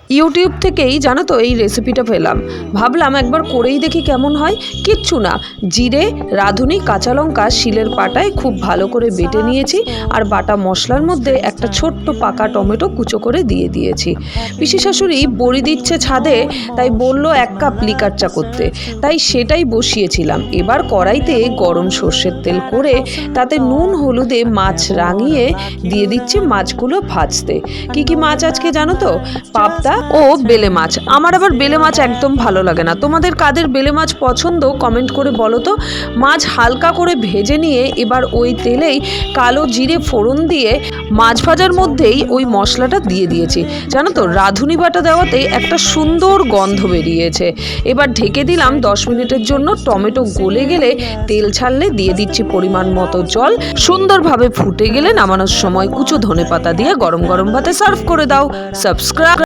YouTube থেকেই জানো তো এই রেসিপিটা পেলাম, ভাবলাম একবার করেই দেখি কেমন হয়। কিচ্ছু না, জিরে, রাঁধুনি, কাঁচা লঙ্কা শিলের পাটায় খুব ভালো করে বেটে নিয়েছি, আর বাটা মশলার মধ্যে একটা ছোট্ট পাকা টমেটো কুচো করে দিয়ে দিয়েছি। পিসি শাশুড়ি বড়ি দিচ্ছে ছাদে, তাই বলল 1 কাপ লিকার চা করতে, তাই সেটাই বসিয়েছিলাম। এবার কড়াইতে গরম সর্ষের তেল করে তাতে নুন হলুদে মাছ রাঙিয়ে দিয়ে দিচ্ছি মাছগুলো ভাজতে। কি কি মাছ আজকে জানো তো? পাবদা ও বেলে মাছ। আমার আবার বেলে মাছ একদম ভালো লাগে না। তোমাদের কাদের বেলে মাছ পছন্দ কমেন্ট করে বলো তো। মাছ হালকা করে ভেজে নিয়ে এবার ওই তেলেই কালো জিরে ফোড়ন দিয়ে মাছ ভাজার মধ্যেই ওই মশলাটা দিয়ে দিয়েছি। জানো তো, রাঁধুনি বাটা দেওয়াতে একটা সুন্দর গন্ধ বেরিয়েছে। এবার ঢেকে দিলাম 10 মিনিটের জন্য। টমেটো গলে গেলে তেল ছাড়লে দিয়ে দিচ্ছি পরিমাণ মতো জল। সুন্দরভাবে ফুটে গেলে নামানোর সময় কুচো ধনেপাতা দিয়ে গরম গরম ভাতে সার্ভ করে দাও। সাবস্ক্রাইব